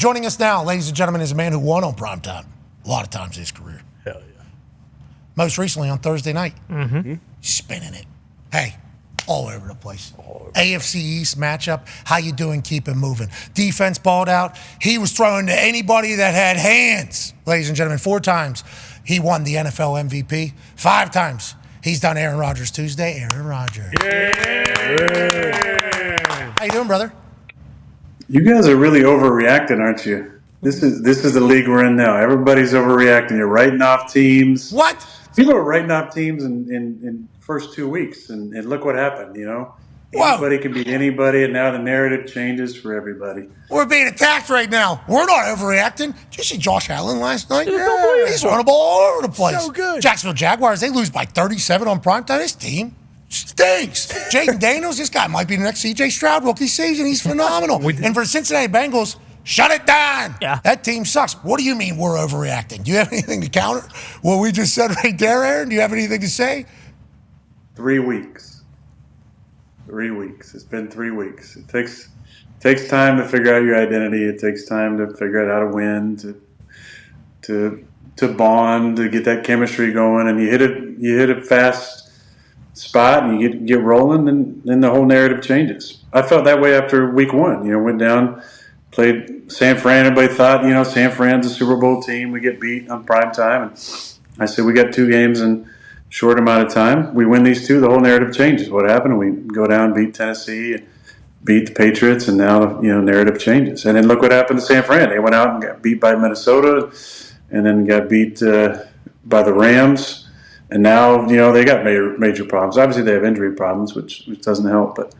Joining us now, ladies and gentlemen, is a man who won on primetime a lot of times in his career. Hell yeah. Most recently on Thursday night. Mm-hmm. Spinning it. Hey, all over the place. AFC East matchup. How you doing? Keep it moving. Defense balled out. He was throwing to anybody that had hands. Ladies and gentlemen, 4 times he won the NFL MVP. 5 times he's done Aaron Rodgers Tuesday. Aaron Rodgers. Yeah. How you doing, brother? You guys are really overreacting, aren't you? This is the league we're in now. Everybody's overreacting. You're writing off teams. What? People are writing off teams in first 2 weeks, and look what happened, you know? Whoa. Anybody can beat anybody, and now the narrative changes for everybody. We're being attacked right now. We're not overreacting. Did you see Josh Allen last night? Yeah, he's running the ball all over the place. So good. Jacksonville Jaguars, they lose by 37 on primetime. This team stinks. Jaden Daniels, this guy might be the next C.J. Stroud rookie season. He's phenomenal. And for the Cincinnati Bengals, shut it down. Yeah. That team sucks. What do you mean we're overreacting? Do you have anything to counter what we just said right there, Aaron? Do you have anything to say? 3 weeks. 3 weeks. It's been 3 weeks. It takes time to figure out your identity. It takes time to figure out how to win, to bond, to get that chemistry going. And you hit a fast spot and you get rolling, and then the whole narrative changes. I felt that way after week 1. You know, went down, played San Fran. Everybody thought, you know, San Fran's a Super Bowl team. We get beat on prime time. And I said, we got 2 games in a short amount of time. We win these 2, the whole narrative changes. What happened? We go down, beat Tennessee, and beat the Patriots, and now the narrative changes. And then look what happened to San Fran. They went out and got beat by Minnesota, and then got beat by the Rams. And now, they got major problems. Obviously, they have injury problems, which doesn't help. But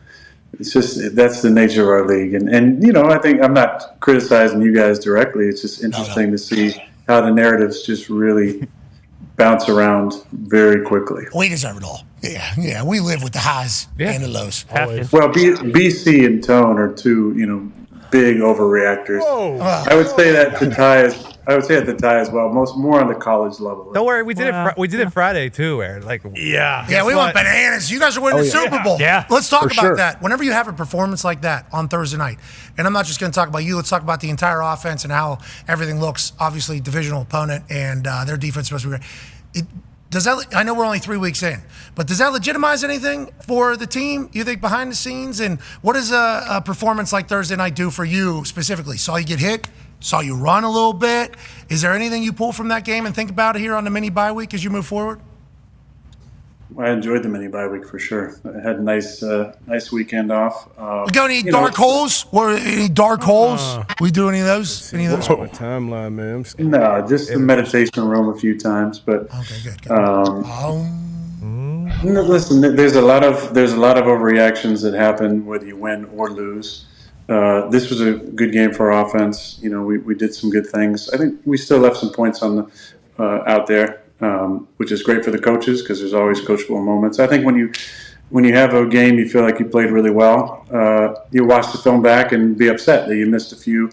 it's just that's the nature of our league. And I think I'm not criticizing you guys directly. It's just interesting to see how the narratives just really bounce around very quickly. We deserve it all. Yeah. We live with the highs and the lows. Always. Well, BC and Tone are 2, big overreactors. Whoa. I would say that to tie as well. More on the college level. Don't worry, we did it. We did it Friday too, Aaron. Yeah, we went bananas. You guys are winning the Super Bowl. Yeah. Let's talk about that. Whenever you have a performance like that on Thursday night, and I'm not just going to talk about you. Let's talk about the entire offense and how everything looks. Obviously, divisional opponent and their defense supposed to be great. Does that? I know we're only 3 weeks in, but does that legitimize anything for the team? You think behind the scenes, and what does a performance like Thursday night do for you specifically? Saw you get hit, saw you run a little bit. Is there anything you pull from that game and think about it here on the mini bye week as you move forward? I enjoyed the mini bye week for sure. I had a nice weekend off. We got any dark holes? Any dark holes? We do any of those? Any of those? My timeline, man. No, just the meditation room a few times, but Okay, good. no, listen. There's a lot of overreactions that happen whether you win or lose. This was a good game for our offense. We did some good things. I think we still left some points on the out there. Which is great for the coaches because there's always coachable moments. I think when you have a game you feel like you played really well, you watch the film back and be upset that you missed a few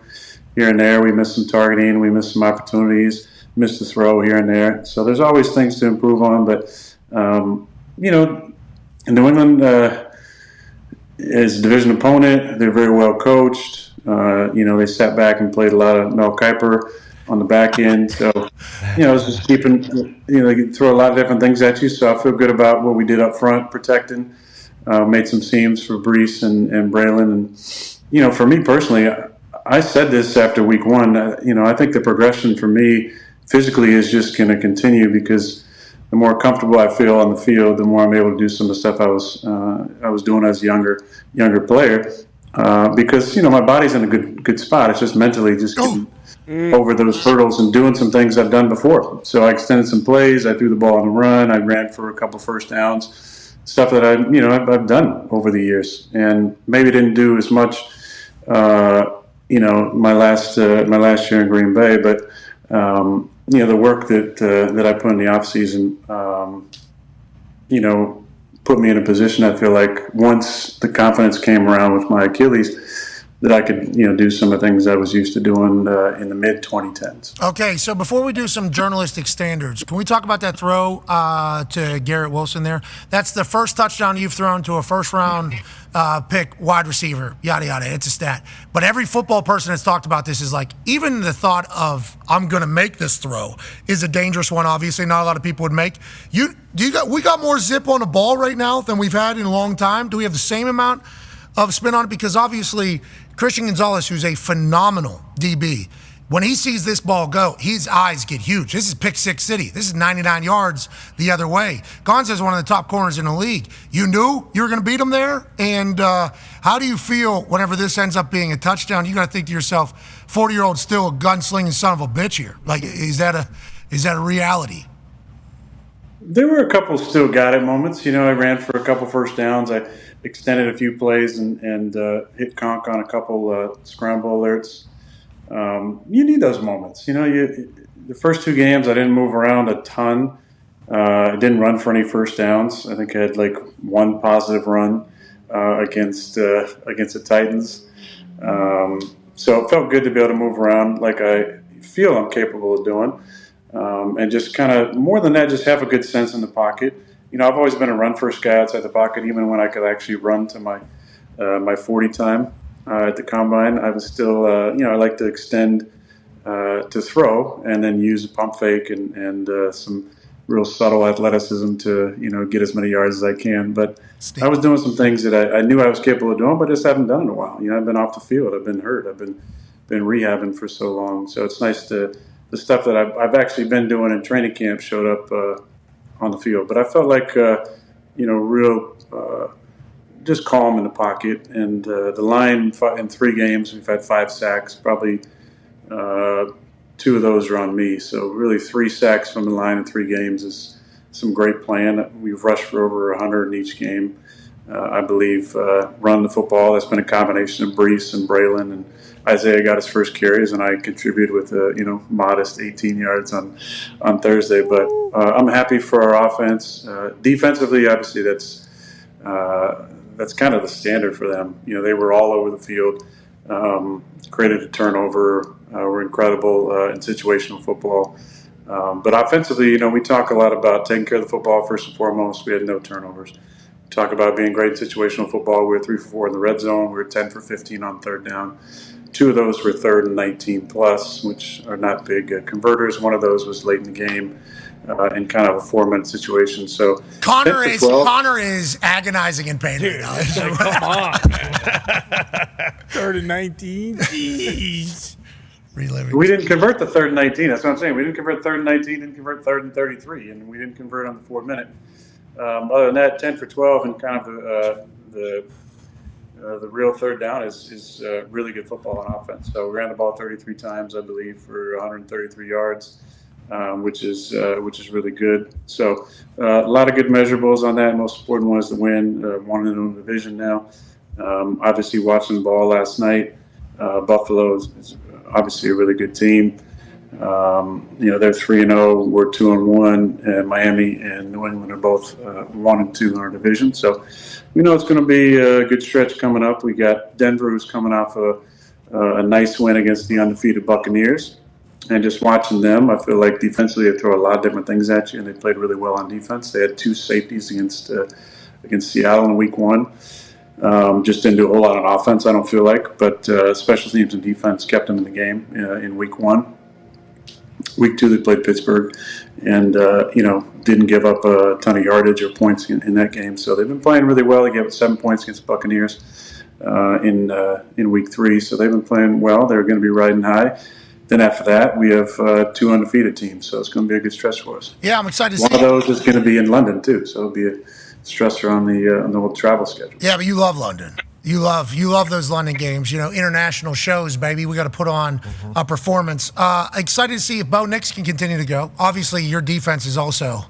here and there. We missed some targeting, we missed some opportunities, missed a throw here and there. So there's always things to improve on. But New England is a division opponent. They're very well coached. They sat back and played a lot of Mel Kiper on the back end. So, it's just keeping, they throw a lot of different things at you. So I feel good about what we did up front, protecting, made some seams for Brees and Braylon. And, for me personally, I said this after week 1, I think the progression for me physically is just going to continue because the more comfortable I feel on the field, the more I'm able to do some of the stuff I was doing as a younger player. Because, my body's in a good spot. It's just mentally just getting over those hurdles and doing some things I've done before. So I extended some plays. I threw the ball on the run. I ran for a couple first downs, stuff that I've done over the years, and maybe didn't do as much, my last year in Green Bay. But the work that I put in the off season, put me in a position. I feel like once the confidence came around with my Achilles, that I could, do some of the things I was used to doing in the mid 2010s. Okay, so before we do some journalistic standards, can we talk about that throw to Garrett Wilson there? That's the first touchdown you've thrown to a first-round pick wide receiver, yada, yada. It's a stat. But every football person that's talked about this is like, even the thought of, I'm going to make this throw is a dangerous one, obviously. Not a lot of people would make. We got more zip on the ball right now than we've had in a long time. Do we have the same amount of spin on it? Because obviously Christian Gonzalez, who's a phenomenal DB, when he sees this ball go, his eyes get huge. This is pick six city. This is 99 yards the other way. Gonzalez is one of the top corners in the league. You knew you were going to beat him there? And how do you feel whenever this ends up being a touchdown? You got to think to yourself, 40-year-old still a gunslinging son of a bitch here. Like, is that a reality? There were a couple still got it moments. I ran for a couple first downs. I extended a few plays and hit conk on a couple scramble alerts. You need those moments. The first two games I didn't move around a ton. I didn't run for any first downs. I think I had like one positive run against the Titans. So it felt good to be able to move around like I feel I'm capable of doing. And just kind of, more than that, just have a good sense in the pocket. I've always been a run-first guy outside the pocket, even when I could actually run to my 40 time at the combine. I was still, I like to extend to throw and then use a pump fake and some real subtle athleticism to, get as many yards as I can. But I was doing some things that I knew I was capable of doing, but just haven't done in a while. I've been off the field. I've been hurt. I've been rehabbing for so long. So it's nice the stuff that I've actually been doing in training camp showed up on the field. But I felt like, real just calm in the pocket. And the line in 3 games, we've had 5 sacks. Probably 2 of those are on me. So really 3 sacks from the line in 3 games is some great playing. We've rushed for over 100 in each game. I believe run the football. That's been a combination of Brees and Braylon, and Isaiah got his first carries, and I contributed with modest 18 yards on Thursday. But I'm happy for our offense. Defensively, obviously, that's kind of the standard for them. They were all over the field, created a turnover, were incredible in situational football. But offensively, we talk a lot about taking care of the football first and foremost. We had no turnovers. Talk about being great in situational football. We were 3 for 4 in the red zone. We were 10 for 15 on third down. 2 of those were 3rd and 19 plus, which are not big converters. One of those was late in the game in kind of a 4-minute situation. So Connor is agonizing in pain right now. Come on, man. 3rd and 19. Jeez. Reliving. We didn't convert the 3rd and 19. That's what I'm saying. We didn't convert 3rd and 19, didn't convert 3rd and 33, and we didn't convert on the 4-minute. Other than that, 10 for 12 and kind of the real third down is really good football on offense. So we ran the ball 33 times, I believe, for 133 yards, which is really good. So a lot of good measurables on that. Most important one is the win. One in the division now. Obviously, watching the ball last night, Buffalo is obviously a really good team. They're 3-0. We're 2-1, and Miami and New England are both 1-2 in our division. So we know it's going to be a good stretch coming up. We got Denver, who's coming off a nice win against the undefeated Buccaneers. And just watching them, I feel like defensively they throw a lot of different things at you, and they played really well on defense. They had 2 safeties against Seattle in Week 1. Just didn't do a whole lot on offense, I don't feel like. But special teams and defense kept them in the game in Week 1. Week 2, they played Pittsburgh and, didn't give up a ton of yardage or points in that game. So they've been playing really well. They gave up 7 points against the Buccaneers in Week 3. So they've been playing well. They're going to be riding high. Then after that, we have 2 undefeated teams. So it's going to be a good stretch for us. Yeah, I'm excited to see. One of those is going to be in London, too. So it'll be a stressor on the whole travel schedule. Yeah, but you love London. You love those London games. International shows, baby. We got to put on a performance. Excited to see if Bo Nix can continue to go. Obviously, your defense is also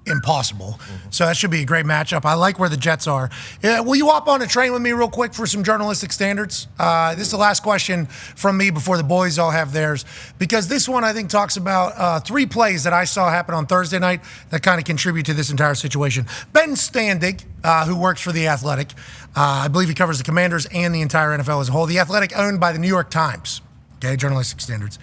impossible. So that should be a great matchup. I like where the Jets are. Will you hop on a train with me real quick for some journalistic standards? This is the last question from me before the boys all have theirs, because this one I think talks about 3 plays that I saw happen on Thursday night that kind of contribute to this entire situation. Ben Standig, who works for The Athletic, I believe he covers the Commanders and the entire NFL as a whole. The Athletic, owned by the New York Times. Okay, journalistic standards.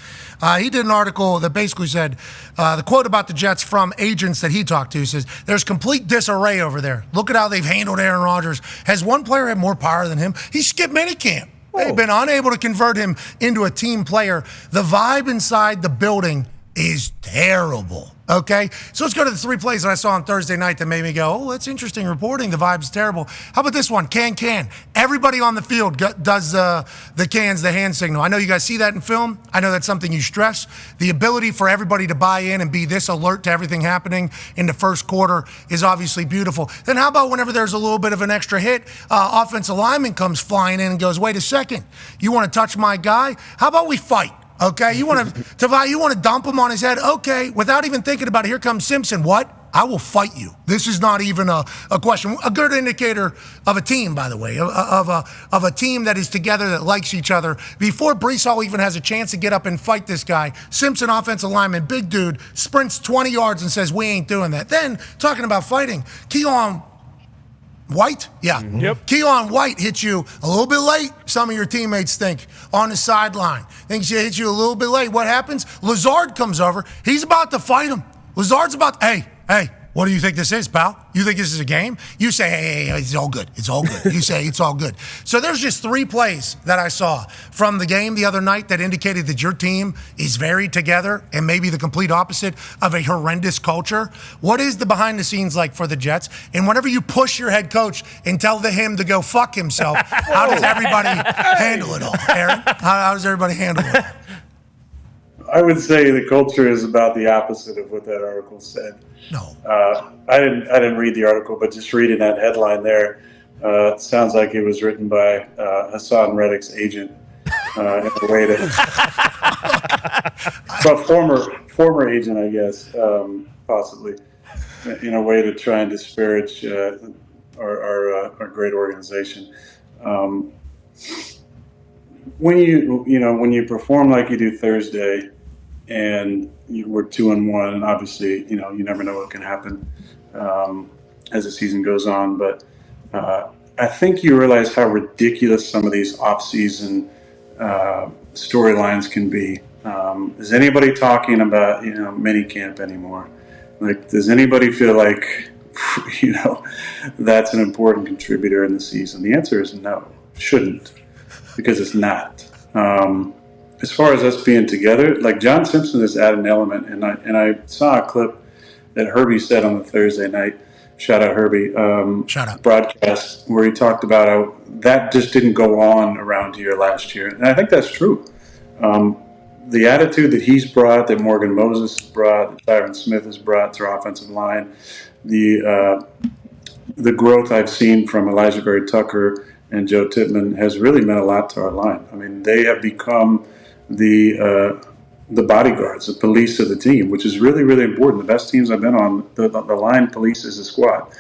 He did an article that basically said, the quote about the Jets from agents that he talked to says, there's complete disarray over there. Look at how they've handled Aaron Rodgers. Has one player had more power than him? He skipped minicamp. They've been unable to convert him into a team player. The vibe inside the building is terrible. Okay, so let's go to the 3 plays that I saw on Thursday night that made me go, oh, that's interesting reporting. The vibe's terrible. How about this one? Can. Everybody on the field does the cans, the hand signal. I know you guys see that in film. I know that's something you stress. The ability for everybody to buy in and be this alert to everything happening in the first quarter is obviously beautiful. Then how about whenever there's a little bit of an extra hit, offensive lineman comes flying in and goes, wait a second, you want to touch my guy? How about we fight? Okay, you want to dump him on his head? Okay, without even thinking about it, here comes Simpson. What? I will fight you. This is not even a question. A good indicator of a team, by the way, of a team that is together, that likes each other. Before Brees Hall even has a chance to get up and fight this guy, Simpson, offensive lineman, big dude, sprints 20 yards and says, we ain't doing that. Then, talking about fighting, Keon White? Yeah. Yep. Keon White hits you a little bit late, some of your teammates think, on the sideline. Thinks he hits you a little bit late. What happens? Lazard comes over. He's about to fight him. Lazard's about, hey, what do you think this is, pal? You think this is a game? You say, hey, it's all good. It's all good. You say, it's all good. So there's just 3 plays that I saw from the game the other night that indicated that your team is very together and maybe the complete opposite of a horrendous culture. What is the behind the scenes like for the Jets? And whenever you push your head coach and tell him to go fuck himself, how does everybody handle it all, Aaron? How does everybody handle it? I would say the culture is about the opposite of what that article said. No. I didn't read the article, but just reading that headline there, it sounds like it was written by Hassan Reddick's agent in a way to, but former agent, I guess, possibly, in a way to try and disparage our great organization. When you perform like you do Thursday, and you were 2-1, and obviously, you never know what can happen as the season goes on. But I think you realize how ridiculous some of these off-season storylines can be. Is anybody talking about mini camp anymore? Like, does anybody feel like that's an important contributor in the season? The answer is no, shouldn't, because it's not. As far as us being together, like John Simpson has added an element, and I saw a clip that Herbie said on the Thursday night, shout out Herbie, broadcast, where he talked about how that just didn't go on around here last year. And I think that's true. The attitude that he's brought, that Morgan Moses has brought, that Tyron Smith has brought to our offensive line, the growth I've seen from Elijah Berry Tucker and Joe Tippmann has really meant a lot to our line. I mean, they have become the bodyguards, the police of the team, which is really, really important. The best teams I've been on, the line polices the squad,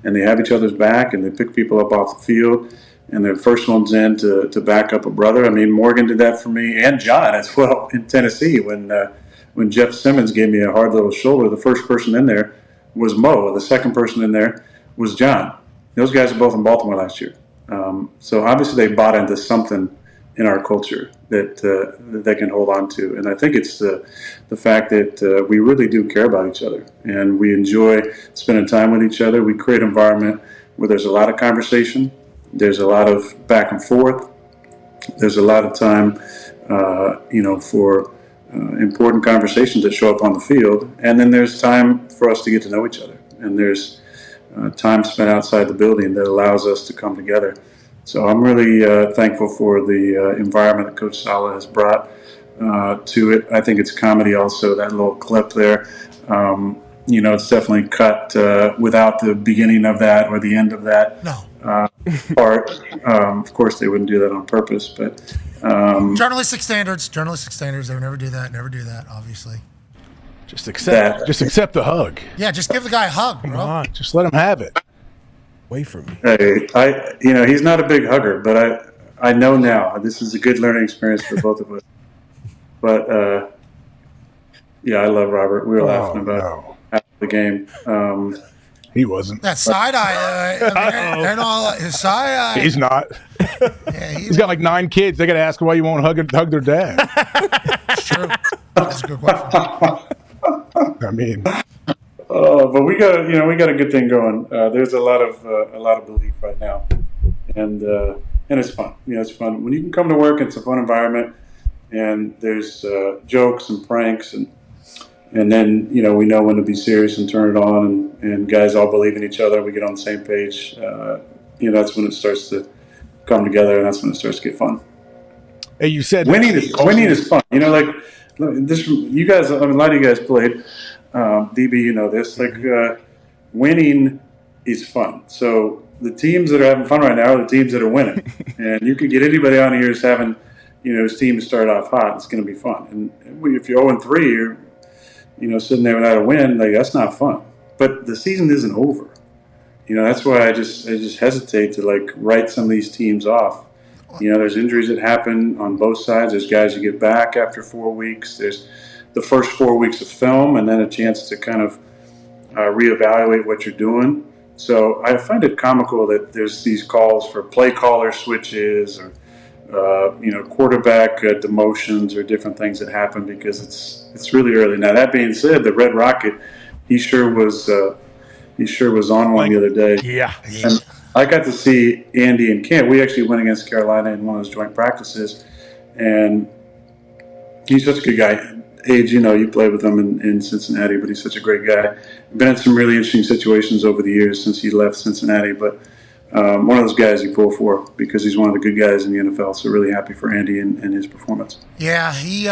and they have each other's back, and they pick people up off the field, and they're first ones in to back up a brother. I mean, Morgan did that for me, and John as well in Tennessee. When Jeff Simmons gave me a hard little shoulder, the first person in there was Mo, and the second person in there was John. Those guys are both in Baltimore last year. So obviously they bought into something in our culture that they can hold on to. And I think it's the fact that we really do care about each other, and we enjoy spending time with each other. We create an environment where there's a lot of conversation, there's a lot of back and forth, there's a lot of time for important conversations that show up on the field, and then there's time for us to get to know each other, and there's time spent outside the building that allows us to come together. So I'm really thankful for the environment that Coach Saleh has brought to it. I think it's comedy also, that little clip there. It's definitely cut without the beginning of that or the end of that part. Of course, they wouldn't do that on purpose, but... Journalistic standards, they would never do that, obviously. Just accept the hug. Yeah, just give the guy a hug, Come bro. on, Just let him have it. wait for me. Hey, he's not a big hugger, but I know now this is a good learning experience for both of us. But yeah, I love Robert. We were laughing about after the game. He wasn't. That side eye, they're not his side eye. He's not. Yeah, He's got like 9 kids. They got to ask him why you won't hug their dad. That's true. That's a good question. I mean, But we got a good thing going. There's a lot of belief right now, and it's fun. It's fun when you can come to work. It's a fun environment, and there's jokes and pranks, and then we know when to be serious and turn it on, and guys all believe in each other. We get on the same page. That's when it starts to come together, and that's when it starts to get fun. hey, you said Winning is fun. Like this. You guys, a lot of you guys played. DB, this. Winning is fun. So the teams that are having fun right now are the teams that are winning, and you can get anybody on here who's having, his team start off hot. It's going to be fun. And if you're 0-3, you're, sitting there without a win. That's not fun. But the season isn't over. That's why I just hesitate to write some of these teams off. There's injuries that happen on both sides. There's guys who get back after 4 weeks. There's the first 4 weeks of film, and then a chance to kind of reevaluate what you're doing. So I find it comical that there's these calls for play caller switches or quarterback demotions or different things that happen because it's really early. Now that being said, the Red Rocket, he sure was on one the other day. Yeah. And I got to see Andy in camp. We actually went against Carolina in one of those joint practices, and he's such a good guy. Age, you played with him in Cincinnati, but he's such a great guy. Been in some really interesting situations over the years since he left Cincinnati, but one of those guys you pull for because he's one of the good guys in the NFL. So really happy for Andy and his performance. Yeah, he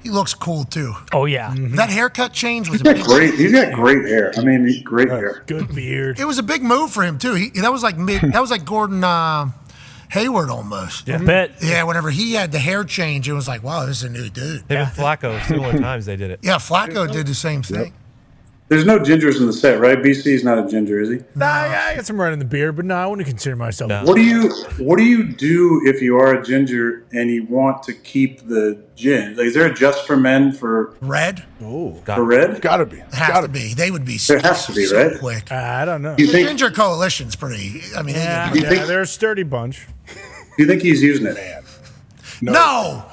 looks cool too. Oh yeah, That haircut change was He's got great hair. I mean, great hair. Good beard. It was a big move for him too. That was like Gordon Hayward almost. I bet. Yeah, whenever he had the hair change, it was like, wow, this is a new dude. Him and Flacco, similar times they did it. Yeah, Flacco did the same thing. There's no gingers in the set, right? BC's not a ginger, is he? Nah, I got some red in the beard, but no, I wouldn't consider myself. No. What do you do if you are a ginger and you want to keep the gin? Is there a just for men for Red? red? gotta be. Has to be. They would be There has to be, so right? quick. I don't know. Do you The think Ginger Coalition's pretty. I mean, Yeah, they think- they're a sturdy bunch. do you think he's using it? no.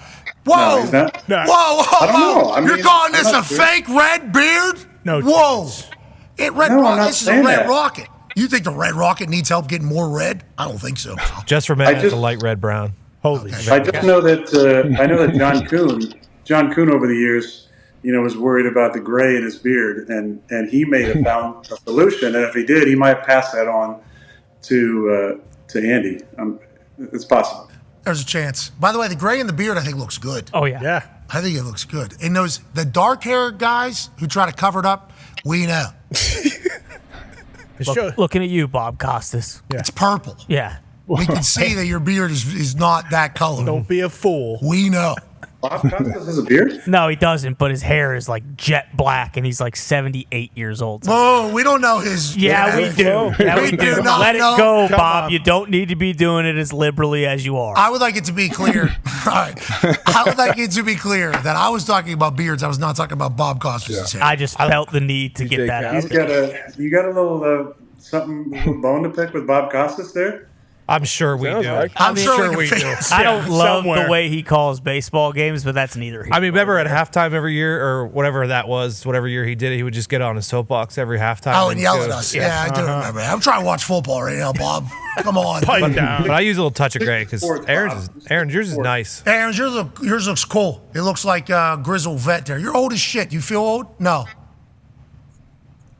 Whoa. No, he's not. No. Whoa. I don't know. I You're mean, calling I'm this a not sure. fake red beard? No Whoa. chance. No, I'm not This is a saying red that. rocket. You think the Red Rocket needs help getting more red? I don't think so. Just for men, I it's just- a light red brown. Holy Okay. shit. I just know that John Kuhn over the years, was worried about the gray in his beard, and he may have found a solution. And if he did, he might pass that on to Andy. It's possible. There's a chance. By the way, the gray in the beard, I think, looks good. Oh yeah. Yeah. I think it looks good. And the dark hair guys who try to cover it up, we know. Looking at you, Bob Costas. It's purple. Yeah. We can see that your beard is not that color. Don't be a fool. We know. Bob Costas has a beard? No, he doesn't. But his hair is like jet black, and he's like 78 years old. Oh, we don't know his. Yeah, we do. Yeah, We do not Let know. it go, Come Bob. on. You don't need to be doing it as liberally as you are. I would like it to be clear. All right. I would like it to be clear that I was talking about beards. I was not talking about Bob Costas' hair. I just felt the need to get that out. You got a little something, a little bone to pick with Bob Costas there? I'm sure we do. I'm sure we we can do. fix I it. don't love somewhere. the way he calls baseball games, but that's neither here. I mean, remember at halftime every year or whatever that was, whatever year he did it, he would just get on his soapbox every halftime. Oh, and yell at go- us. Yeah, I do remember that. I'm trying to watch football right now, Bob. Come on. Pipe down. But I use a little touch of gray because Sports, Aaron's Bob. yours is nice. Aaron, yours looks cool. It looks like grizzled vet there. You're old as shit. You feel old? No.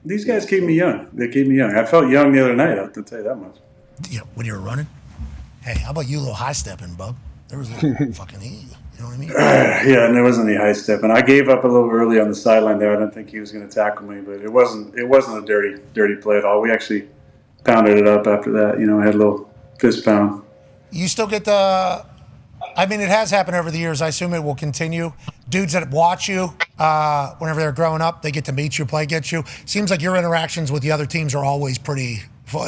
These guys keep me young. They keep me young. I felt young the other night, I have to tell you that much. Yeah, when you were running. Hey, how about you a little high stepping, bub? There was a little fucking you know what I mean? Yeah, and there wasn't any high step. And I gave up a little early on the sideline there. I didn't think he was going to tackle me, but it wasn't a dirty play at all. We actually pounded it up after that. I had a little fist pound. You still get the. I mean, it has happened over the years. I assume it will continue. Dudes that watch you whenever they're growing up, they get to meet you, play against you. Seems like your interactions with the other teams are always pretty.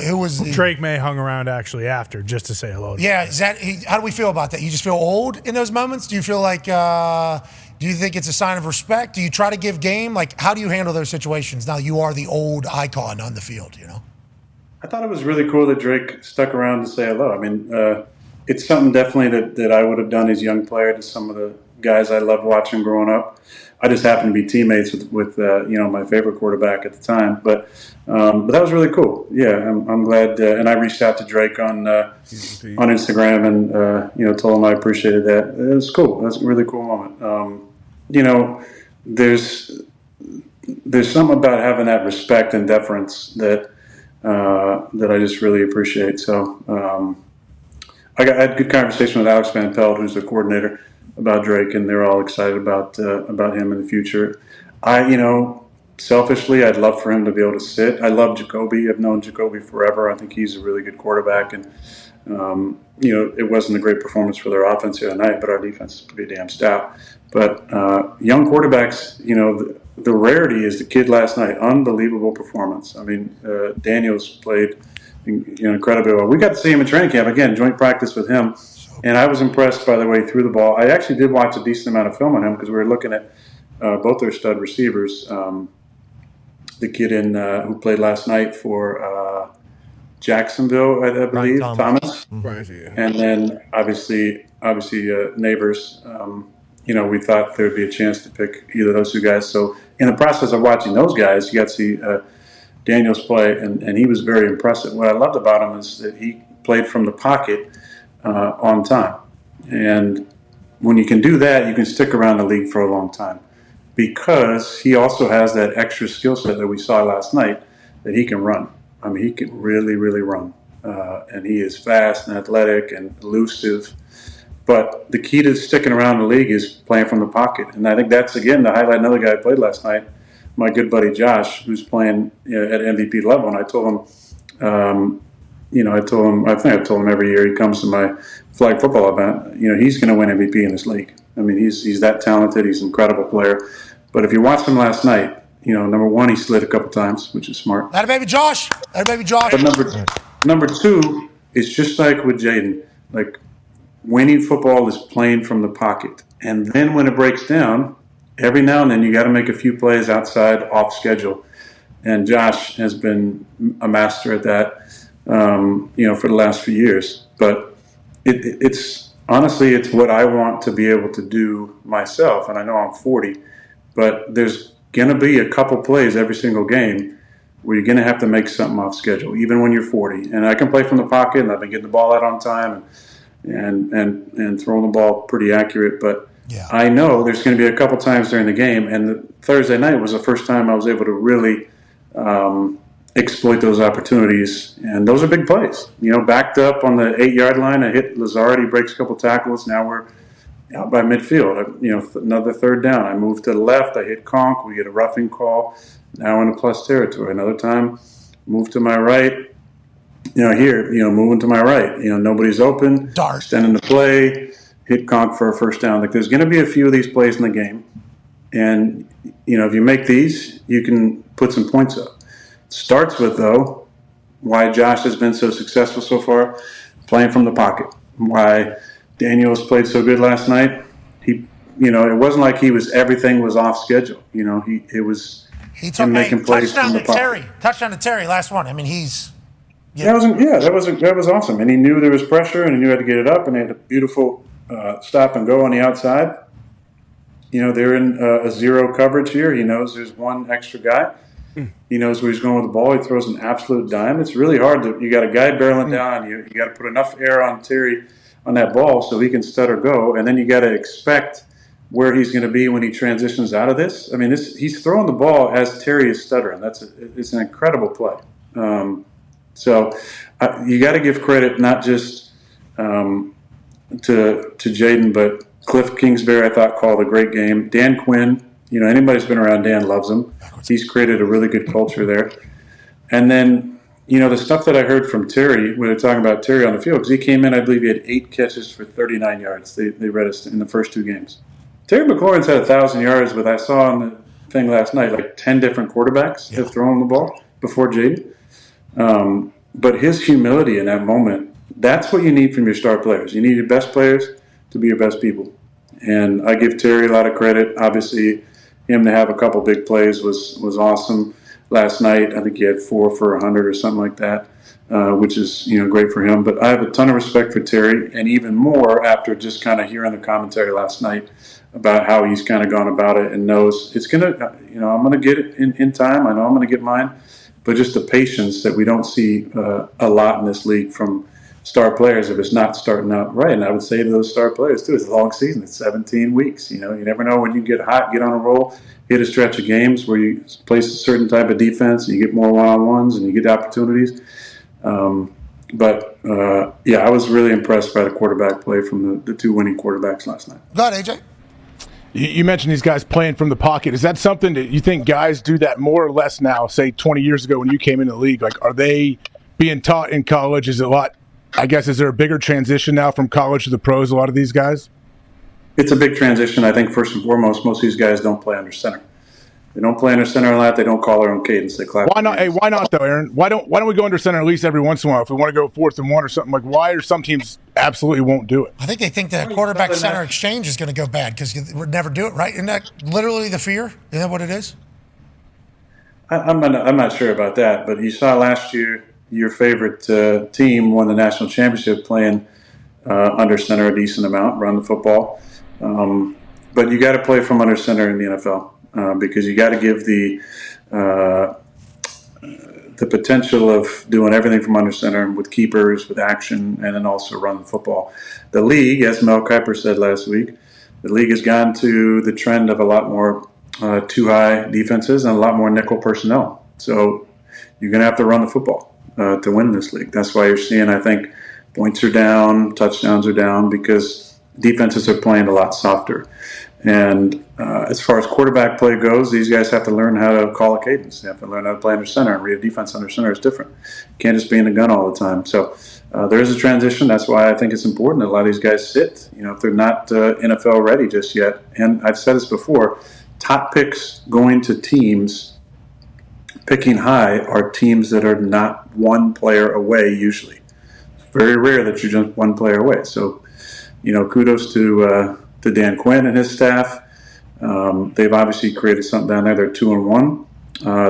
Who was the, Drake May hung around actually after just to say hello. Yeah, is that? How do we feel about that? You just feel old in those moments? Do you feel like? Do you think it's a sign of respect? Do you try to give game? Like, how do you handle those situations? Now you are the old icon on the field. I thought it was really cool that Drake stuck around to say hello. I mean, it's something definitely that I would have done as a young player to some of the guys I loved watching growing up. I just happened to be teammates with my favorite quarterback at the time. But that was really cool. Yeah, I'm glad. And I reached out to Drake on Instagram and told him I appreciated that. It was cool. It was a really cool moment. There's something about having that respect and deference that I just really appreciate. So I had good conversation with Alex Van Pelt, who's the coordinator, about Drake, and they're all excited about him in the future. Selfishly, I'd love for him to be able to sit. I love Jacoby. I've known Jacoby forever. I think he's a really good quarterback, and it wasn't a great performance for their offense the other night, but our defense is pretty damn stout. But young quarterbacks, the rarity is the kid last night. Unbelievable performance. I mean, Daniels played incredibly well. We got to see him in training camp again, joint practice with him. And I was impressed by the way he threw the ball. I actually did watch a decent amount of film on him because we were looking at both their stud receivers. The kid who played last night for Jacksonville, I believe, Thomas. Right, yeah. And then obviously Neighbors. We thought there would be a chance to pick either of those two guys. So in the process of watching those guys, you got to see Daniels play, and he was very impressive. What I loved about him is that he played from the pocket on time. And when you can do that, you can stick around the league for a long time because he also has that extra skill set that we saw last night that he can run. I mean, he can really, really run. And he is fast and athletic and elusive. But the key to sticking around the league is playing from the pocket. And I think that's, again, to highlight another guy who played last night, my good buddy Josh, who's playing at MVP level. And I told him, I think I told him every year he comes to my flag football event, he's going to win MVP in this league. I mean, he's that talented. He's an incredible player. But if you watched him last night, number one, he slid a couple times, which is smart. That baby Josh. But number two, it's just like with Jaden. Like, winning football is playing from the pocket. And then when it breaks down, every now and then you got to make a few plays outside, off schedule. And Josh has been a master at that, for the last few years. But it's honestly, it's what I want to be able to do myself. And I know I'm 40, but there's going to be a couple plays every single game where you're going to have to make something off schedule, even when you're 40. And I can play from the pocket, and I've been getting the ball out on time and throwing the ball pretty accurate. But yeah. I know there's going to be a couple times during the game, and the Thursday night was the first time I was able to really exploit those opportunities. And those are big plays. Backed up on the 8-yard line, I hit Lazard, he breaks a couple tackles. Now we're out by midfield. Another third down. I move to the left, I hit Conk, we get a roughing call. Now in the plus territory. Another time, move to my right. Moving to my right. Nobody's open. Dart. Extending the play, hit Conk for a first down. Like, there's going to be a few of these plays in the game. And, if you make these, you can put some points up. Starts with, though, why Josh has been so successful so far, playing from the pocket. Why Daniels played so good last night. It wasn't like everything was off schedule. He took making plays from the pocket. Touchdown to Terry, last one. I mean, he's... Yeah. That was awesome. And he knew there was pressure, and he knew how to get it up, and they had a beautiful stop and go on the outside. They're in a zero coverage here. He knows there's one extra guy. He knows where he's going with the ball. He throws an absolute dime. It's really hard you got a guy barreling down on you. You got to put enough air on Terry on that ball so he can stutter go, and then you got to expect where he's going to be when he transitions out of this. I mean, he's throwing the ball as Terry is stuttering. It's an incredible play. So you got to give credit not just to Jaden, but Cliff Kingsbury, I thought, called a great game. Dan Quinn, anybody's been around Dan loves him. He's created a really good culture there. And then, the stuff that I heard from Terry, when they're talking about Terry on the field, because he came in, I believe he had 8 catches for 39 yards. They read us in the first 2 games. Terry McLaurin's had 1,000 yards, but I saw on the thing last night, like 10 different quarterbacks have thrown the ball before Jaden. But his humility in that moment, that's what you need from your star players. You need your best players to be your best people. And I give Terry a lot of credit. Obviously, him to have a couple big plays was awesome last night. I think he had 4 for 100 or something like that, which is great for him. But I have a ton of respect for Terry, and even more after just kind of hearing the commentary last night about how he's kind of gone about it and knows it's going to, I'm going to get it in time. I know I'm going to get mine. But just the patience that we don't see a lot in this league from star players if it's not starting out right. And I would say to those star players, too, it's a long season. It's 17 weeks. You never know when you get hot, get on a roll, hit a stretch of games where you place a certain type of defense and you get more one-on-ones and you get opportunities. But I was really impressed by the quarterback play from the 2 winning quarterbacks last night. Go ahead, AJ. You mentioned these guys playing from the pocket. Is that something that you think guys do that more or less now, say 20 years ago when you came into the league? Like, are they being taught in college? Is it a lot, I guess, is there a bigger transition now from college to the pros, a lot of these guys? It's a big transition. I think first and foremost, most of these guys don't play under center. They don't play under center a lot. They don't call their own cadence. They clap. Why not? Hey, why not though, Aaron? Why don't we go under center at least every once in a while if we want to go 4th and 1 or something? Like, why are some teams absolutely won't do it? I think they think that quarterback center exchange is going to go bad because you would never do it, right? Isn't that literally the fear? Isn't that what it is? I'm not sure about that, but you saw last year your favorite team won the national championship playing under center a decent amount, run the football. But you got to play from under center in the NFL. Because you got to give the potential of doing everything from under center with keepers, with action, and then also run the football. The league, as Mel Kiper said last week, the league has gone to the trend of a lot more too high defenses and a lot more nickel personnel. So you're going to have to run the football to win this league. That's why you're seeing, I think, points are down, touchdowns are down, because defenses are playing a lot softer. And as far as quarterback play goes, these guys have to learn how to call a cadence. They have to learn how to play under center, and read a defense under center is different. You can't just be in the gun all the time. So there is a transition. That's why I think it's important that a lot of these guys sit, if they're not NFL ready just yet. And I've said this before, top picks going to teams picking high are teams that are not one player away usually. It's very rare that you're just one player away. So, kudos to Dan Quinn and his staff. They've obviously created something down there. They're 2-1.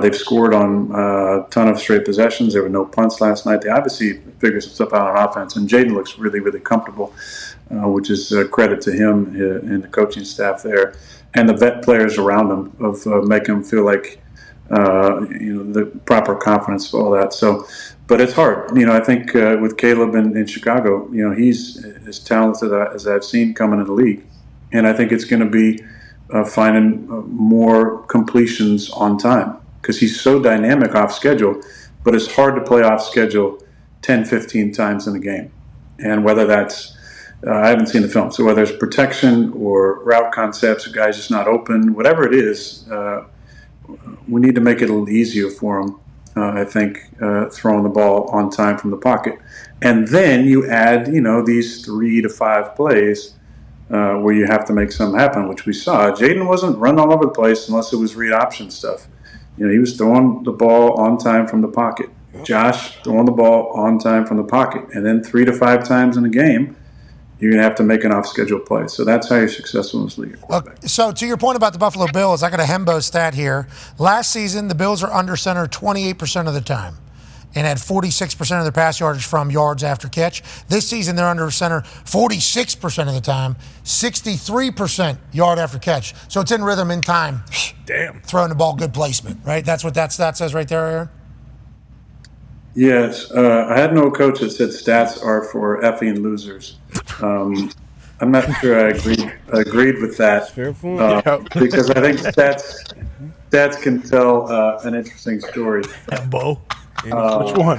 They've scored on a ton of straight possessions. There were no punts last night. They obviously figured some stuff out on offense. And Jaden looks really, really comfortable, which is credit to him and the coaching staff there. And the vet players around him of making him feel like, the proper confidence for all that. So, but it's hard. I think with Caleb in Chicago, he's as talented as I've seen coming in the league. And I think it's going to be finding more completions on time because he's so dynamic off schedule, but it's hard to play off schedule 10, 15 times in a game. And whether that's, I haven't seen the film, so whether it's protection or route concepts, or guys just not open, whatever it is, we need to make it a little easier for him, I think, throwing the ball on time from the pocket. And then you add, these 3 to 5 plays where you have to make something happen, which we saw. Jaden wasn't running all over the place unless it was read option stuff. He was throwing the ball on time from the pocket. Josh throwing the ball on time from the pocket. And then 3 to 5 times in a game, you're going to have to make an off-schedule play. So that's how you're successful in this league. So to your point about the Buffalo Bills, I got a Hembo stat here. Last season, the Bills are under center 28% of the time and had 46% of their pass yardage from yards after catch. This season, they're under center 46% of the time, 63% yard after catch. So it's in rhythm, in time. Damn. Throwing the ball, good placement, right? That's what that stat says right there, Aaron? Yes. I had no coach that said stats are for effing losers. I'm not sure I agreed with that because I think stats can tell an interesting story. Bo. Which one?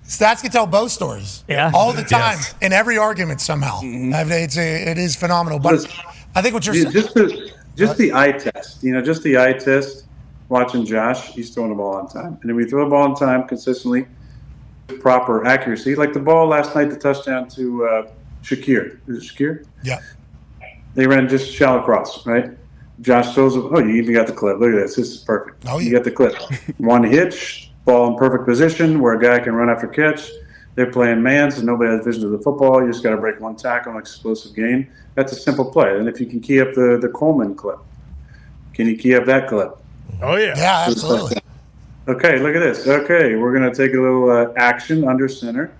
Stats can tell both stories. Yeah. All the time, in every argument somehow. It is phenomenal. But I think what you're saying... Just the eye test. Just the eye test. Watching Josh, he's throwing the ball on time. And if we throw the ball on time consistently, with proper accuracy, like the ball last night, the touchdown to Shakir. Is it Shakir? Yeah. They ran just shallow cross, right? Josh throws it. Oh, you even got the clip. Look at this. This is perfect. Oh, yeah. You got the clip. One hitch, ball in perfect position where a guy can run after catch. They're playing man, so nobody has vision of the football. You just got to break one tackle, an explosive gain. That's a simple play. And if you can key up the Coleman clip, can you key up that clip? Oh, yeah. Yeah, absolutely. Okay, look at this. Okay, we're going to take a little action under center.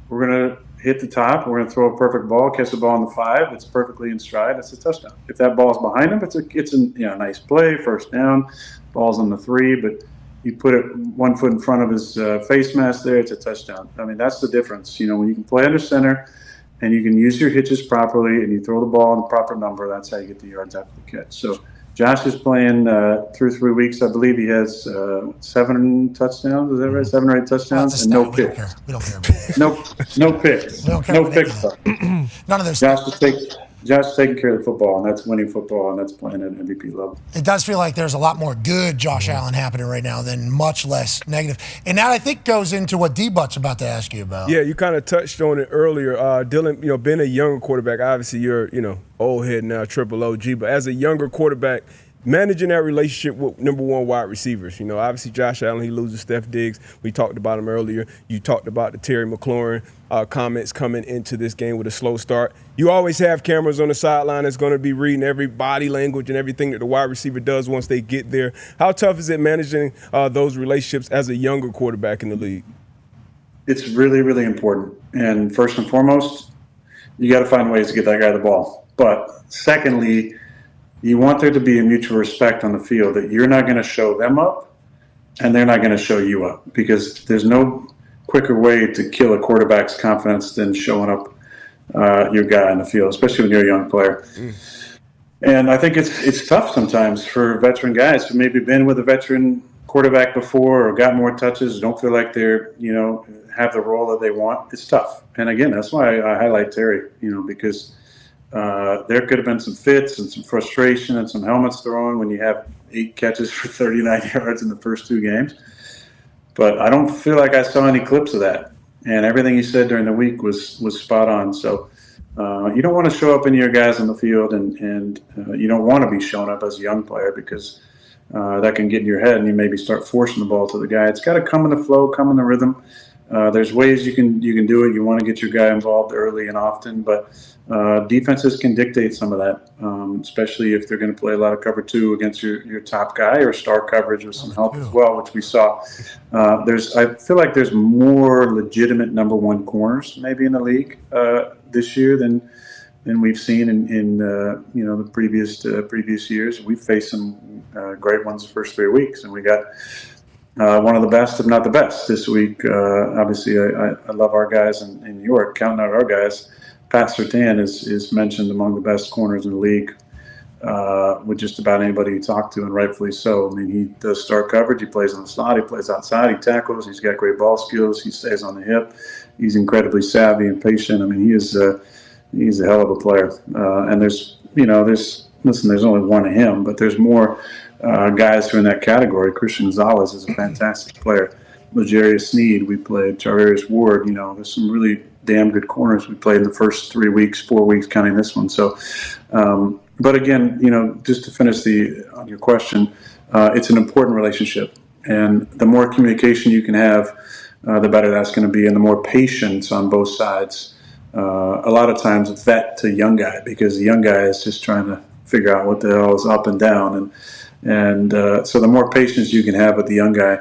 We're going to hit the top. We're going to throw a perfect ball, catch the ball on the 5. It's perfectly in stride. It's a touchdown. If that ball's behind him, it's a nice play, first down. Ball's on the 3, but you put it 1 foot in front of his face mask there, it's a touchdown. I mean, that's the difference. When you can play under center and you can use your hitches properly and you throw the ball in the proper number, that's how you get the yards after the catch. So Josh is playing through 3 weeks. I believe he has 7 touchdowns. Is that right? 7 or 8 touchdowns and no picks. We don't care. No picks. We don't care No about picks. None of those. Josh is taking care of the football, and that's winning football, and that's playing at MVP level. It does feel like there's a lot more good Josh Allen happening right now than much less negative. And that, I think, goes into what D-Butt's about to ask you about. Yeah, you kind of touched on it earlier. Dylan, being a younger quarterback, obviously you're, old head now, triple OG, but as a younger quarterback, managing that relationship with number 1 wide receivers. Obviously Josh Allen, he loses Steph Diggs. We talked about him earlier. You talked about the Terry McLaurin comments coming into this game with a slow start. You always have cameras on the sideline that's going to be reading every body language and everything that the wide receiver does once they get there. How tough is it managing those relationships as a younger quarterback in the league? It's really, really important. And first and foremost, you got to find ways to get that guy the ball. But secondly, you want there to be a mutual respect on the field that you're not going to show them up and they're not going to show you up, because there's no quicker way to kill a quarterback's confidence than showing up your guy on the field, especially when you're a young player. And I think it's tough sometimes for veteran guys who maybe been with a veteran quarterback before or got more touches, don't feel like they're, have the role that they want. It's tough. And again, that's why I highlight Terry, because there could have been some fits and some frustration and some helmets thrown when you have 8 catches for 39 yards in the first 2 games. But I don't feel like I saw any clips of that. And everything he said during the week was spot on. So you don't want to show up in your guys on the field, and you don't want to be showing up as a young player, because that can get in your head and you maybe start forcing the ball to the guy. It's got to come in the flow, come in the rhythm. There's ways you can do it. You want to get your guy involved early and often, but defenses can dictate some of that, especially if they're going to play a lot of cover 2 against your top guy, or star coverage with some help as well, which we saw. I feel like there's more legitimate number 1 corners maybe in the league this year than we've seen in the previous years. We've faced some great ones the first 3 weeks, and we got one of the best, if not the best, this week. Obviously, I love our guys in New York. Counting out our guys, Pat Surtain is mentioned among the best corners in the league with just about anybody you talk to, and rightfully so. I mean, he does star coverage. He plays on the slot. He plays outside. He tackles. He's got great ball skills. He stays on the hip. He's incredibly savvy and patient. I mean, he's a hell of a player. And there's only one of him, but there's more guys who are in that category. Christian Gonzalez is a fantastic player. L'Jarius Sneed, we played. Charvarius Ward, there's some really damn good corners we played in the first 4 weeks, counting this one. So, but again, just to finish on your question, it's an important relationship. And the more communication you can have, the better that's going to be, and the more patience on both sides. A lot of times it's vet to young guy, because the young guy is just trying to figure out what the hell is up and down. And so the more patience you can have with the young guy,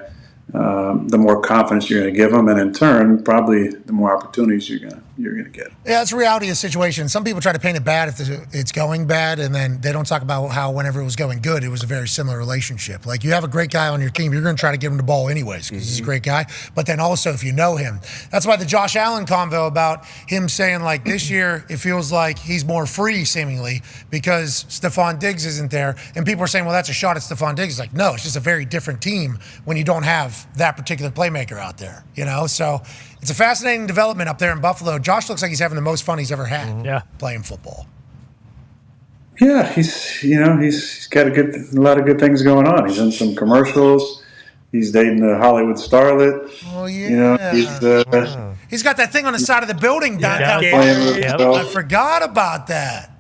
the more confidence you're going to give them, and in turn, probably the more opportunities you're going to get. Yeah, it's the reality of the situation. Some people try to paint it bad if it's going bad, and then they don't talk about how whenever it was going good, it was a very similar relationship. Like, you have a great guy on your team, you're going to try to give him the ball anyways, because he's a great guy. But then also, if you know him, that's why the Josh Allen convo about him saying, like, this year it feels like he's more free, seemingly, because Stephon Diggs isn't there. And people are saying, well, that's a shot at Stephon Diggs. It's like, no, it's just a very different team when you don't have that particular playmaker out there, So it's a fascinating development up there in Buffalo. Josh looks like he's having the most fun he's ever had playing football. Yeah, he's got a lot of good things going on. He's in some commercials. He's dating a Hollywood starlet. Oh yeah, he's got that thing on the side of the building downtown. I forgot about that.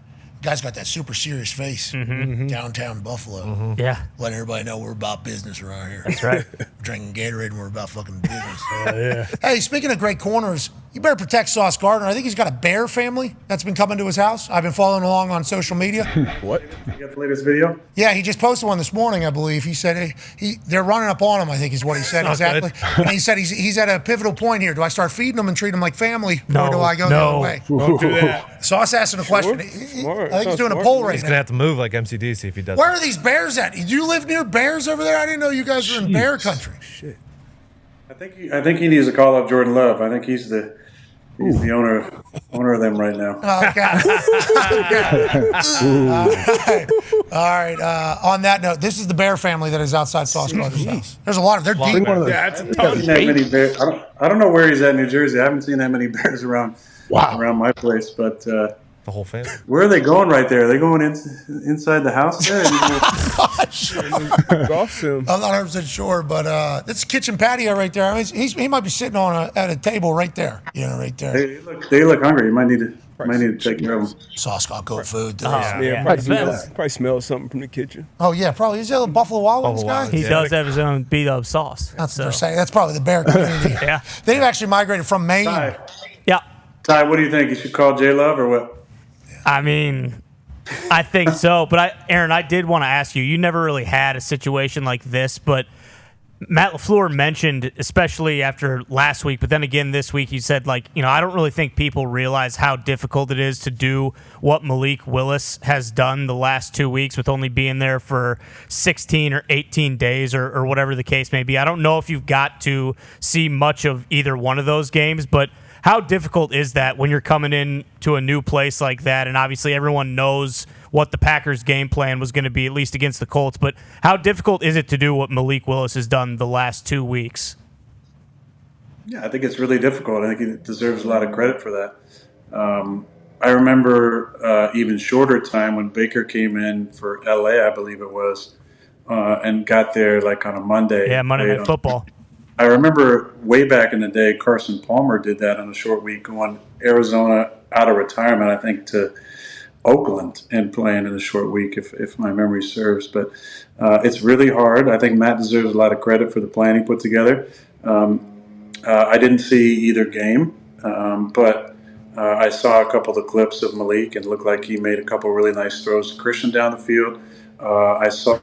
Guy's got that super serious face. Downtown Buffalo. Yeah. Letting everybody know we're about business around here. That's right. Drinking Gatorade and we're about fucking business. Hey, speaking of great corners, you better protect Sauce Gardner. I think he's got a bear family that's been coming to his house. I've been following along on social media. What? You got the latest video? Yeah, he just posted one this morning, I believe. He said they're running up on him, I think is what he said exactly. And he said he's at a pivotal point here. Do I start feeding him and treat him like family, or do I go the other way? Don't do that. Sauce asking a question. Smart. I think he's doing a Smart. poll right He's now. gonna have to move like MCDC if he does. Where are these bears at? Do you live near bears over there? I didn't know you guys were in bear country. Shit. I think he needs to call up Jordan Love. I think he's the owner of them right now. All right. On that note, this is the bear family that is outside Sauce Gardner's house. There's a lot of. They're deep. Yeah, that's a ton. Seen that many bears. I don't know where he's at in New Jersey. I haven't seen that many bears around my place. But the whole family. where are they going right there? Are they going inside the house there? Golf him. I'm not 100% sure, but that's kitchen patio right there. I mean, he might be sitting at a table right there. Right there. They look hungry. You might need to take care of them. Sauce got good food. Today. Yeah, probably smell something from the kitchen. Oh yeah, probably. Is that a Buffalo Wild Wings guy? He does have his own beat up sauce. That's what they're saying. That's probably the bear community. Yeah. They've actually migrated from Maine. Yeah. Ty, what do you think? You should call J Love or what? I mean, I think so. But Aaron, I did want to ask you. You never really had a situation like this, but Matt LaFleur mentioned, especially after last week, but then again this week, he said, I don't really think people realize how difficult it is to do what Malik Willis has done the last 2 weeks with only being there for 16 or 18 days or whatever the case may be. I don't know if you've got to see much of either one of those games, but how difficult is that when you're coming in to a new place like that? And obviously everyone knows what the Packers' game plan was going to be, at least against the Colts. But how difficult is it to do what Malik Willis has done the last 2 weeks? Yeah, I think it's really difficult. I think he deserves a lot of credit for that. I remember even shorter time when Baker came in for LA, I believe it was, and got there on a Monday. Yeah, Monday Night Football. I remember way back in the day, Carson Palmer did that on a short week, going Arizona out of retirement, I think, to Oakland and playing in a short week, if my memory serves. But it's really hard. I think Matt deserves a lot of credit for the plan he put together. I didn't see either game, but I saw a couple of the clips of Malik and it looked like he made a couple of really nice throws to Christian down the field. I saw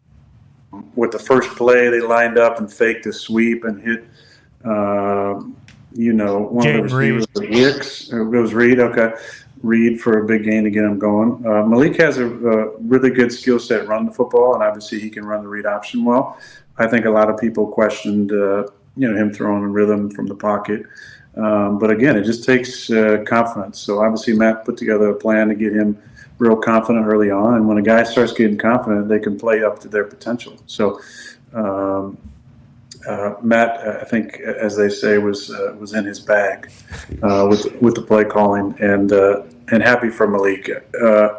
with the first play, they lined up and faked a sweep and hit, one of the receivers, Wicks. It was Reed. Okay. Reed for a big gain to get him going. Malik has a really good skill set running the football, and obviously he can run the read option well. I think a lot of people questioned, him throwing a rhythm from the pocket. But again, it just takes confidence. So obviously Matt put together a plan to get him real confident early on, and when a guy starts getting confident, they can play up to their potential. So Matt, I think, as they say, was in his bag with the play calling, and happy for Malik.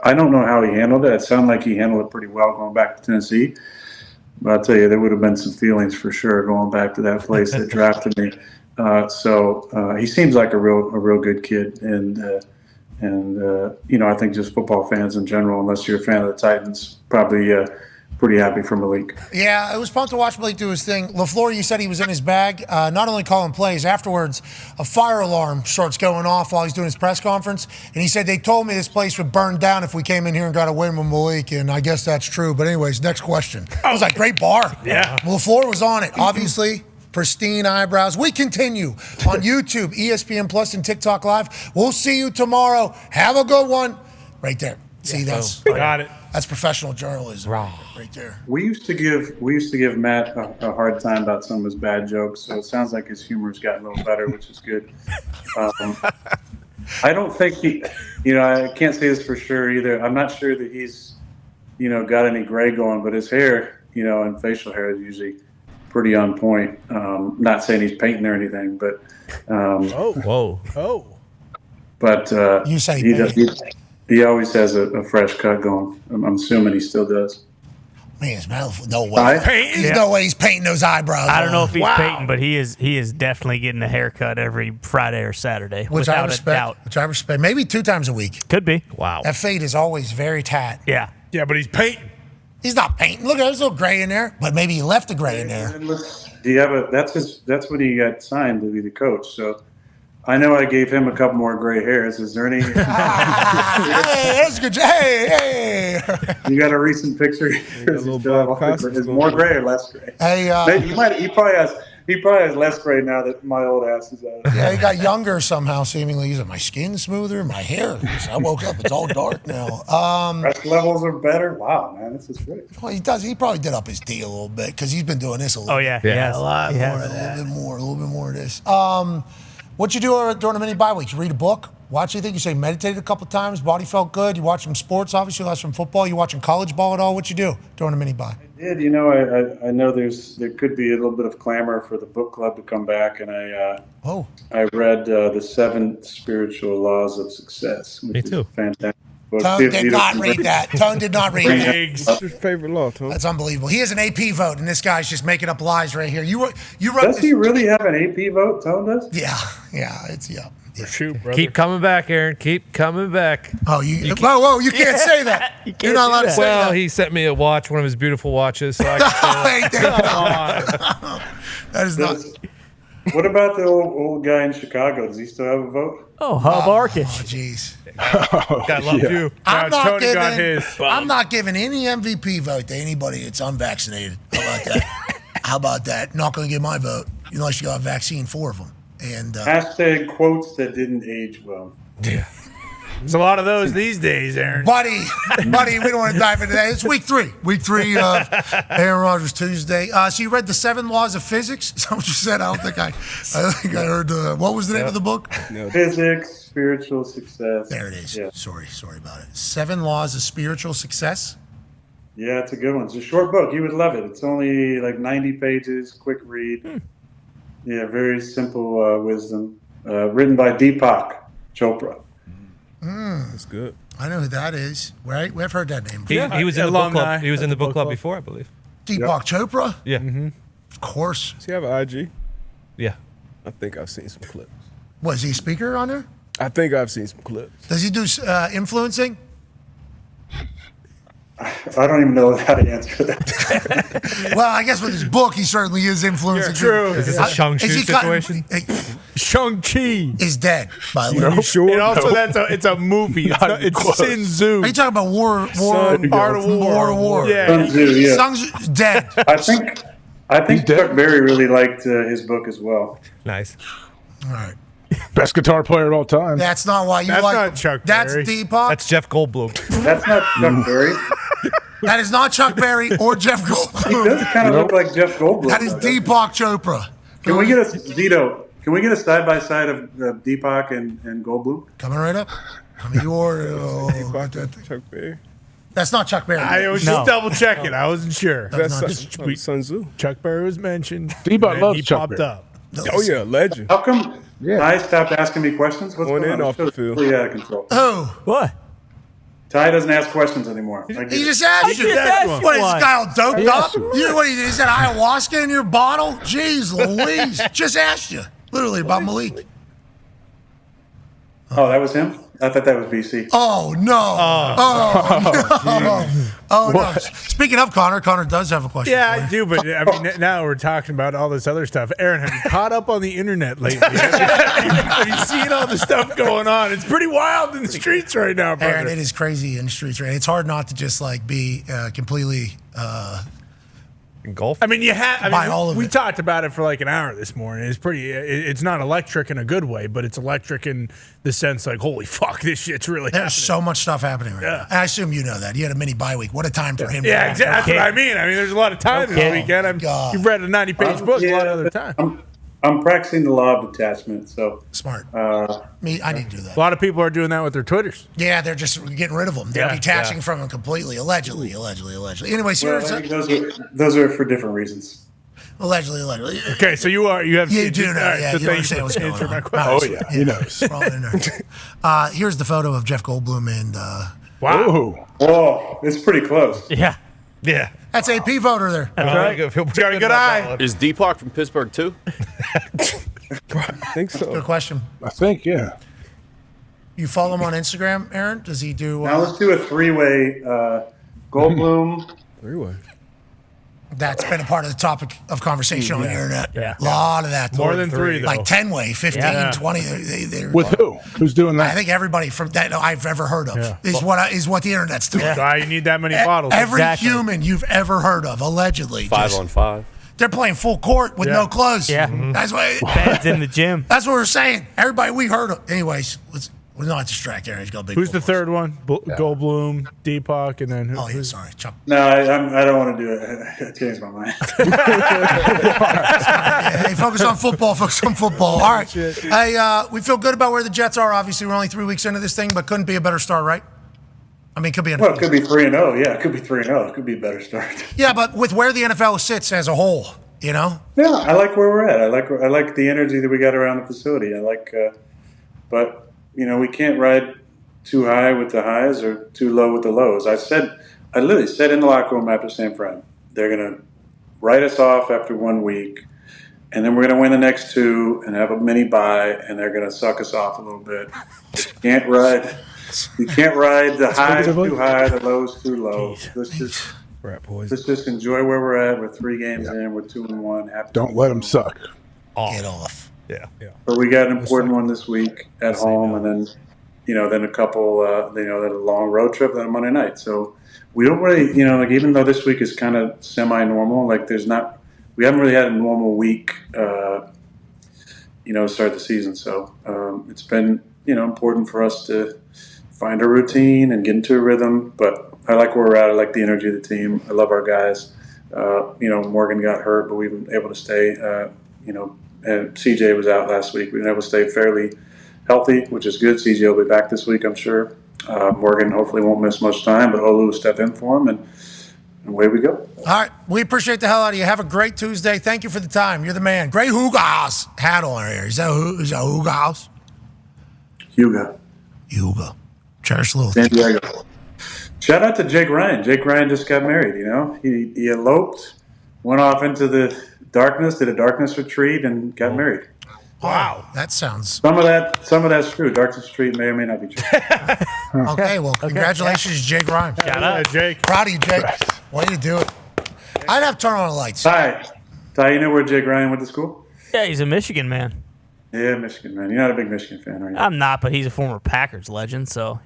I don't know how he handled it. It sounded like he handled it pretty well going back to Tennessee. But I'll tell you, there would have been some feelings for sure going back to that place that drafted me. So he seems like a real good kid, and I think just football fans in general, unless you're a fan of the Titans, probably pretty happy for Malik. Yeah, it was fun to watch Malik do his thing. LaFleur, you said he was in his bag, not only calling plays. Afterwards, a fire alarm starts going off while he's doing his press conference, and he said, they told me this place would burn down if we came in here and got a win with Malik, and I guess that's true. But anyways, next question. It was like great bar. Yeah. LaFleur was on it, obviously. Pristine eyebrows. We continue on YouTube, ESPN Plus, and TikTok Live. We'll see you tomorrow. Have a good one. Right there. See, Got it. that's professional journalism. Right there. We used to give Matt a hard time about some of his bad jokes, so it sounds like his humor's gotten a little better, which is good. I don't think I can't say this for sure either. I'm not sure that he's, got any gray going, but his hair, and facial hair is usually pretty on point. Not saying he's painting or anything, but but You say he always has a fresh cut going. I'm assuming he still does. Man, no way. Right? There's no way he's painting those eyebrows. I don't know if he's Wow. painting, but he is definitely getting a haircut every Friday or Saturday. Which I without respect. a doubt. Which I respect. Maybe 2 times a week. Could be. Wow. That fade is always very tat. Yeah. Yeah, but he's painting. He's not painting. Look, there's a little gray in there, but maybe he left the gray in there. Do you have a? That's when he got signed to be the coach. So I know I gave him a couple more gray hairs. Is there any? Hey, that's good. Hey. You got a recent picture? little Bob Costas Is going more on. gray or less gray? Hey, Maybe he probably has less gray now that my old ass is out. yeah, he got younger somehow, seemingly. He's like, my skin's smoother, my hair. I woke up, it's all dark now. Stress levels are better. Wow, man, this is great. Well, he does. He probably did up his D a little bit because he's been doing this a little. Oh, yeah. Yeah. Yes. A lot He more has. of that. A little bit more of this. What you do during the mini bye week? You read a book? Watch anything? You say meditated a couple times? Body felt good? You watch some sports? Obviously, less from football. You watching college ball at all? What you do during the mini bye? Did I know there could be a little bit of clamor for the book club to come back, and I read the 7 Spiritual Laws of Success. Which Me too. Is a fantastic book. Tone did not read that. Tone did not read that. What's your favorite law, Tom? That's unbelievable. He has an AP vote, and this guy's just making up lies right here. You wrote Does this. he really have an AP vote? Tone does? Yeah. Shoot, brother. Keep coming back, Aaron. Keep coming back. Oh, whoa! You can't say that. You're not allowed to say Well, that. he sent me a watch, one of his beautiful watches. So I can say that. That is not. What about the old guy in Chicago? Does he still have a vote? Oh, Hub Arkish. Oh, jeez. God love you. I'm Now, not Tony got giving. his. I'm not giving any MVP vote to anybody that's unvaccinated. How about that? How about that? Not going to give my vote unless you got a vaccine, 4 of them. And Hashtag quotes that didn't age well. There's a lot of those these days, Aaron. buddy, we don't want to dive into that. It's week 3. Week 3 of Aaron Rodgers Tuesday. So you read the 7 Laws of Physics? Is that what you said? I think I heard. What was the name of the book? Physics, spiritual success. There it is. Yeah. Sorry about it. 7 Laws of Spiritual Success. Yeah, it's a good one. It's a short book. You would love it. It's only like 90 pages, quick read. Yeah, very simple wisdom. Written by Deepak Chopra. That's good. I know who that is. Right? We've heard that name before. He was in the book Alumni club. He was in the at the book book club club. before, I believe. Deepak Chopra? Yeah. Of course. Does he have an IG? Yeah. I think I've seen some clips. Was he a speaker on there? I think I've seen some clips. Does he do influencing? I don't even know how to answer that. Well, I guess with his book, he certainly is influencing. Yeah, true. Is this a Shang-Chi situation? Shang-Chi. Is dead, by the way. You sure? And also, it's a movie. It's close. Sin Tzu. Are you talking about War Art of War. of War? Yeah. Sun Tzu, yeah. Sun Tzu dead. I think Chuck Berry really liked his book as well. Nice. All right. Best guitar player of all time. That's not why you That's like. not Chuck That's Berry. Deepak. That's Jeff Goldblum. That's not Chuck Berry. That is not Chuck Berry or Jeff He Goldblum. does kind of look like Jeff Goldblum. That is though, doesn't Deepak Chopra. he? Can we get a Zito? Can we get a side by side of Deepak and Goldblum? Coming right up. I mean, Chuck Berry. that's not Chuck Berry. I was No. just double checking. I wasn't sure. That's That's not Sun Tzu. Chuck Berry was mentioned. Deepak and loves he Chuck popped Berry. up. Oh yeah, legend. How come Ty stopped asking me questions? What's On going and on? off the Show's field. Really out of control. Who? What? Ty doesn't ask questions anymore. I get He it. just asked you. just asked you What is one. this guy all doped He up? asked you. You know what he did? He said ayahuasca in your bottle? Jeez Louise. Just asked you. Literally about Malik. Oh, that was him? I thought that was BC. Oh, no. Oh, no. Speaking of Connor does have a question. Yeah, for I you. do, but I mean, now we're talking about all this other stuff. Aaron, have you caught up on the internet lately? Have you seen all the stuff going on? It's pretty wild in the streets right now, brother. Aaron, it is crazy in the streets, right? It's hard not to just like be completely. In golf? I mean, you have. I Buy mean, all of we it. talked about it for like an hour this morning. It's pretty. It's not electric in a good way, but it's electric in the sense like, holy fuck, this shit's really. There's happening. so much stuff happening right now. And I assume you know that. You had a mini bye week. What a time for him. to Yeah, have. exactly. That's what I mean. I mean, there's a lot of time this Okay. weekend. God. You've read a 90-page book a lot of other time. I'm practicing the law of detachment, so Smart. Me, I need to do that. A lot of people are doing that with their Twitters. Yeah, they're just getting rid of them. They're Yeah, detaching from them completely. Allegedly. Anyways, well, here's I think those are for different reasons. allegedly. Okay, so you have. You do know. all right, Yeah, so you thank understand what's going answer on. my question. Oh, yeah. He knows. We're all in there. Here's the photo of Jeff Goldblum and Wow. Ooh. Whoa, it's pretty close. Yeah. Yeah. That's AP voter there. That's right. Feel pretty got a good about eye. that one. Is Deepak from Pittsburgh too? I think so. Good question. I think, yeah. You follow him on Instagram, Aaron? Does he do? Now let's do a three-way. Goldblum. Three-way. That's been a part of the topic of conversation on the internet. Yeah. A lot of that. More than three, though. Like 10-way, 15, Yeah. 20. With who? Who's doing I that? think everybody from that I've ever heard of Yeah. is what the internet's doing. That's why you need that many bottles. Every Exactly. human you've ever heard of, allegedly. 5-on-5. They're playing full court with Yeah. no clothes. Yeah. That's what. Ben's in the gym. That's what we're saying. Everybody we heard of. Anyways, we're not distracted. Aaron. He's got a big. Who's the football. third one? Goldblum, Deepak, and then who? Oh, yeah, sorry, Chuck. No, I don't want to do it. I changed my mind. Hey, focus on football. Focus on football. All right. Hey, we feel good about where the Jets are. Obviously, we're only 3 weeks into this thing, but couldn't be a better start, right? I mean, could be. Well, it could be 3-0. Yeah, it could be 3-0. It could be a better start. Yeah, but with where the NFL sits as a whole, you know. Yeah, I like where we're at. I like the energy that we got around the facility. But we can't ride too high with the highs or too low with the lows. I literally said in the locker room after San Fran, they're gonna write us off after 1 week, and then we're gonna win the next two and have a mini bye, and they're gonna suck us off a little bit. You can't ride the highs too high, the lows too low. Let's just enjoy where we're at. We're 3 games in. We're 2-1. Don't let them suck. Get off. Yeah. But we got an important one this week at home, and then then a couple, then a long road trip, then a Monday night. So we don't really, even though this week is kind of semi-normal, we haven't really had a normal week, to start the season. So it's been, important for us to find a routine and get into a rhythm. But I like where we're at. I like the energy of the team. I love our guys. Morgan got hurt, but we've been able to stay, and CJ was out last week. We've been able to stay fairly healthy, which is good. CJ will be back this week, I'm sure. Morgan hopefully won't miss much time, but Olu will step in for him, and away we go. All right. We appreciate the hell out of you. Have a great Tuesday. Thank you for the time. You're the man. Great Hugas hat on here. Is that Hugas? Hugo. Cherish Little. San Diego. Shout out to Jake Ryan. Jake Ryan just got married, He eloped, went off into the darkness, did a darkness retreat, and got married. Wow. That sounds. Some of that's true. Darkness retreat may or may not be true. Okay. Well, congratulations, Jake Ryan. Shout out, Jake. Proud of you, Jake. Way to do it. I'd have to turn on the lights. Ty, you know where Jake Ryan went to school? Yeah, he's a Michigan man. Yeah, Michigan, man. You're not a big Michigan fan, are you? I'm not, but he's a former Packers legend, so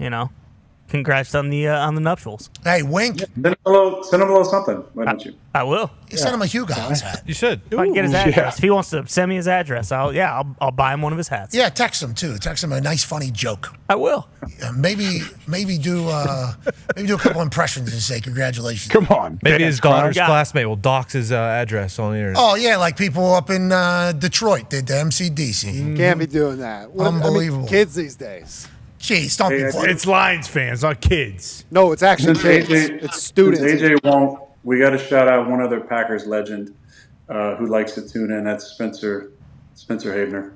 congrats on the nuptials. Hey, wink. Send him a little something, why don't you? I will. You send him a Hugas hat. You should. If I can get his address. If he wants to send me his address, I'll buy him one of his hats. Yeah, text him too. Text him a nice, funny joke. I will. Maybe do a couple impressions and say congratulations. Come on. Maybe his daughter's Yeah. classmate will dox his address on the internet. Oh yeah, like people up in Detroit did the MCDC. Can't be doing that. Unbelievable. Kids these days. Jeez, don't be funny. It's Lions fans, not kids. No, it's actually Since kids. It's students. AJ won't, we got to shout out one other Packers legend who likes to tune in. That's Spencer Havener.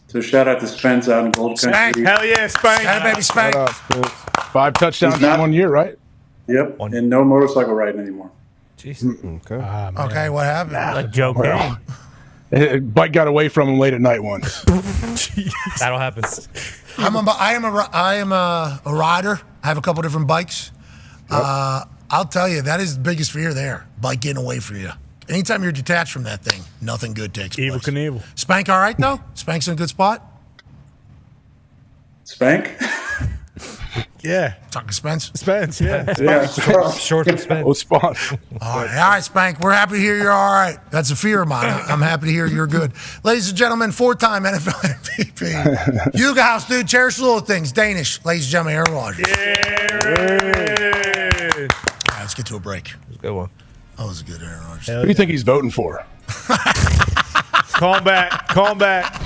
So shout out to Spence out in Gold Spank. Country. Hell yeah, Spank. Had a baby spank. 5 touchdowns He's not- in 1 year, right? Yep, and no motorcycle riding anymore. Jeez. Okay, what happened? Like Joe Kane. Bike got away from him late at night once. That'll happen. I am a rider. I have a couple different bikes. I'll tell you, that is the biggest fear there. Bike getting away from you. Anytime you're detached from that thing, nothing good takes Evil place. Knievel. Spank all right, though? Spank's in a good spot? Spank? Yeah. Talking Spence? Spence, yeah. Yeah. Short from Spence. Oh, spot. All right, Spank. We're happy to hear you're all right. That's a fear of mine. I'm happy to hear you're good. Ladies and gentlemen, 4-time NFL MVP. Hugo House, dude. Cherish little things. Danish. Ladies and gentlemen, Aaron Rodgers. Yeah. All right, let's get to a break. That's a good one. That was a good Aaron Rodgers. Who do you think he's voting for? Call him back.